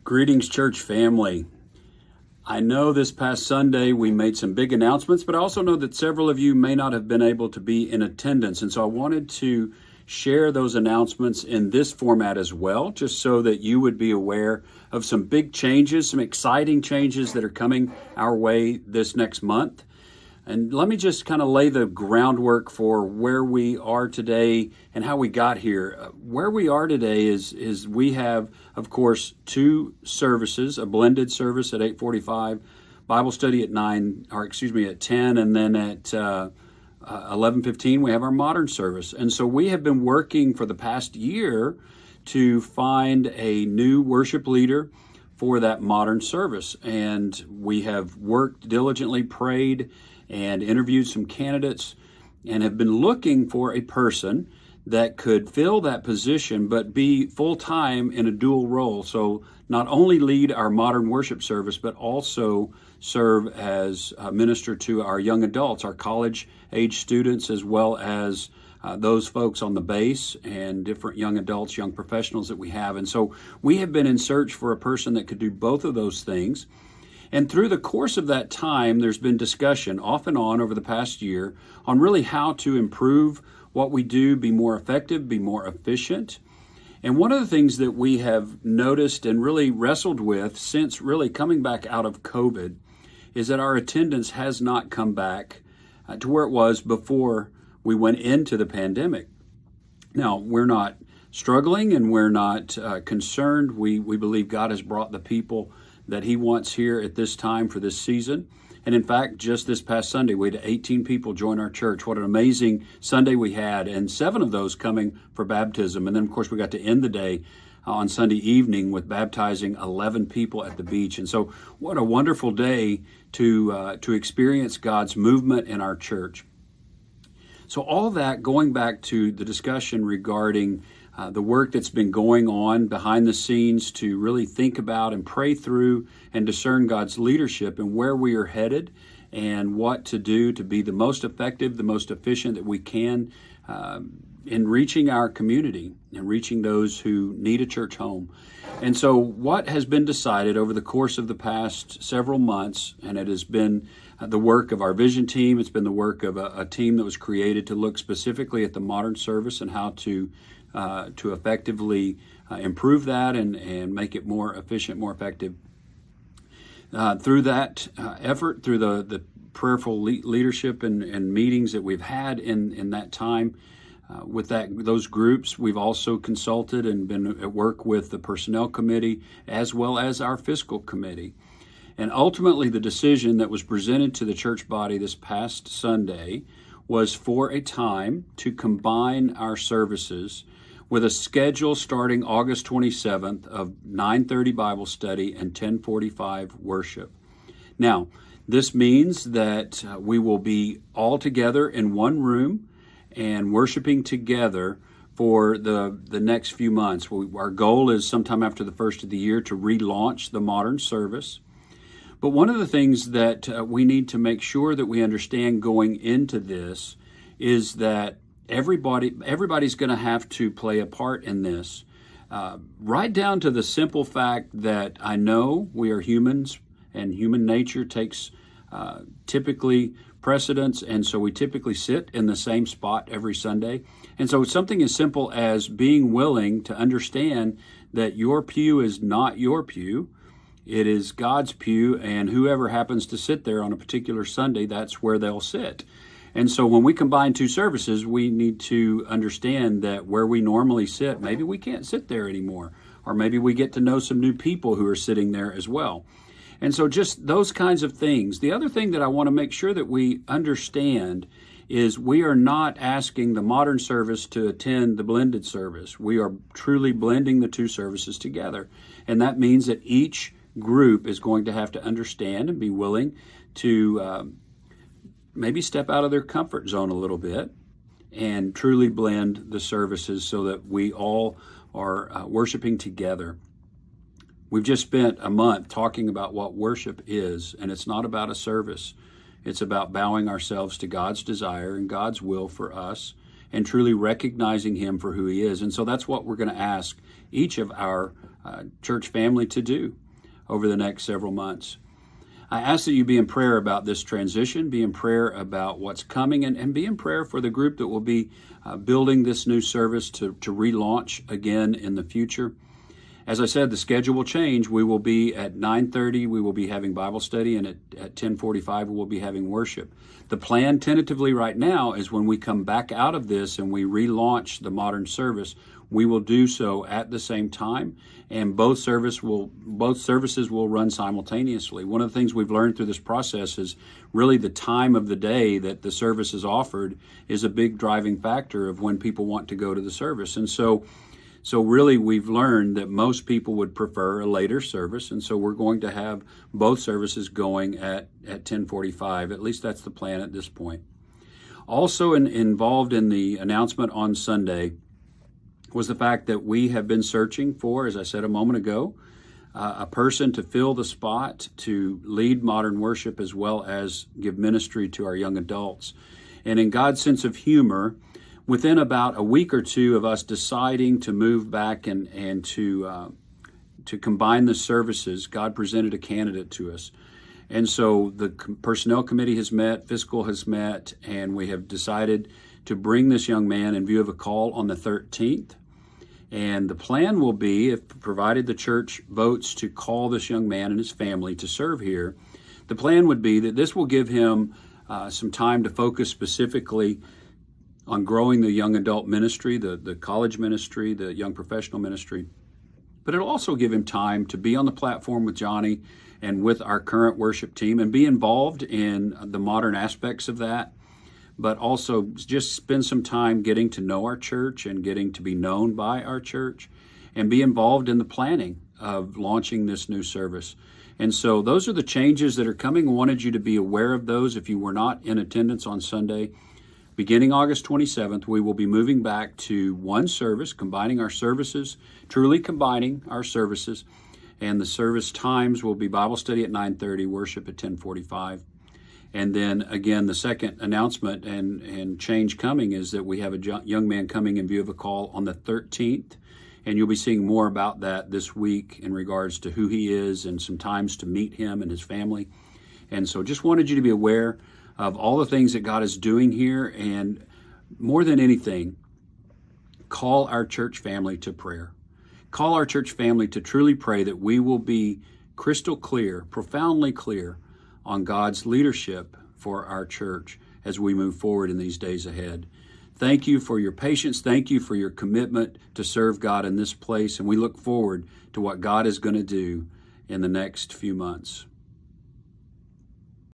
Greetings, church family. I know this past Sunday we made some big announcements, but I also know that several of you may not have been able to be in attendance. And so I wanted to share those announcements in this format as well, just so that you would be aware of some big changes, some exciting changes that are coming our way this next month. And let me just kind of lay the groundwork for where we are today and how we got here. Where we are today is we have, of course, two services, a blended service at 8:45, Bible study at 10, and then at 11:15 we have our modern service. And so we have been working for the past year to find a new worship leader for that modern service. And we have worked diligently, prayed, and interviewed some candidates, and have been looking for a person that could fill that position but be full-time in a dual role. So not only lead our modern worship service, but also serve as a minister to our young adults, our college-age students, as well as those folks on the base and different young adults, young professionals that we have. And so we have been in search for a person that could do both of those things. And through the course of that time, there's been discussion off and on over the past year on really how to improve what we do, be more effective, be more efficient. And one of the things that we have noticed and really wrestled with since really coming back out of COVID is that our attendance has not come back to where it was before we went into the pandemic. Now, we're not struggling and we're not concerned. We believe God has brought the people that He wants here at this time for this season. And in fact, just this past Sunday, we had 18 people join our church. What an amazing Sunday we had, and 7 of those coming for baptism. And then, of course, we got to end the day on Sunday evening with baptizing 11 people at the beach. And so what a wonderful day to experience God's movement in our church. So all that, going back to the discussion regarding the work that's been going on behind the scenes to really think about and pray through and discern God's leadership and where we are headed and what to do to be the most effective, the most efficient that we can in reaching our community and reaching those who need a church home. And so what has been decided over the course of the past several months, and it has been the work of our vision team, it's been the work of a team that was created to look specifically at the modern service and how to effectively improve that and make it more efficient, more effective. Through that effort, through the prayerful leadership and meetings that we've had in that time with those groups, we've also consulted and been at work with the personnel committee as well as our fiscal committee. And ultimately, the decision that was presented to the church body this past Sunday was for a time to combine our services with a schedule starting August 27th of 9:30 Bible study and 10:45 worship. Now, this means that we will be all together in one room and worshiping together for the next few months. Our goal is sometime after the first of the year to relaunch the modern service. But one of the things that we need to make sure that we understand going into this is that everybody's going to have to play a part in this, right down to the simple fact that I know we are humans and human nature takes typically precedence, and so we typically sit in the same spot every Sunday. And so something as simple as being willing to understand that your pew is not your pew, it is God's pew, and whoever happens to sit there on a particular Sunday, that's where they'll sit. And so when we combine two services, we need to understand that where we normally sit, maybe we can't sit there anymore, or maybe we get to know some new people who are sitting there as well. And so just those kinds of things. The other thing that I want to make sure that we understand is we are not asking the modern service to attend the blended service. We are truly blending the two services together. And that means that each group is going to have to understand and be willing to maybe step out of their comfort zone a little bit and truly blend the services so that we all are worshiping together. We've just spent a month talking about what worship is, and it's not about a service. It's about bowing ourselves to God's desire and God's will for us and truly recognizing him for who he is. And so that's what we're going to ask each of our church family to do over the next several months. I ask that you be in prayer about this transition, be in prayer about what's coming, and be in prayer for the group that will be building this new service to relaunch again in the future. As I said, the schedule will change. We will be at 9:30, we will be having Bible study, and at 10:45, we will be having worship. The plan tentatively right now is when we come back out of this and we relaunch the modern service, we will do so at the same time, and both services will run simultaneously. One of the things we've learned through this process is really the time of the day that the service is offered is a big driving factor of when people want to go to the service. And so really we've learned that most people would prefer a later service, and so we're going to have both services going at 10:45. At least that's the plan at this point. Also involved in the announcement on Sunday was the fact that we have been searching for, as I said a moment ago, a person to fill the spot to lead modern worship as well as give ministry to our young adults. And in God's sense of humor, within about a week or two of us deciding to move back and to combine the services, God presented a candidate to us. And so the personnel committee has met, fiscal has met, and we have decided to bring this young man in view of a call on the 13th. And the plan will be, if provided the church votes to call this young man and his family to serve here, the plan would be that this will give him some time to focus specifically on growing the young adult ministry, the college ministry, the young professional ministry. But it'll also give him time to be on the platform with Johnny and with our current worship team and be involved in the modern aspects of that, but also just spend some time getting to know our church and getting to be known by our church and be involved in the planning of launching this new service. And so those are the changes that are coming. I wanted you to be aware of those if you were not in attendance on Sunday. Beginning August 27th, we will be moving back to one service, combining our services, truly combining our services, and the service times will be Bible study at 9:30, worship at 10:45. And then again, the second announcement and change coming is that we have a young man coming in view of a call on the 13th, and you'll be seeing more about that this week in regards to who he is and some times to meet him and his family. And so just wanted you to be aware of all the things that God is doing here, and more than anything, call our church family to prayer. Call our church family to truly pray that we will be crystal clear, profoundly clear on God's leadership for our church as we move forward in these days ahead. Thank you for your patience. Thank you for your commitment to serve God in this place, and we look forward to what God is going to do in the next few months.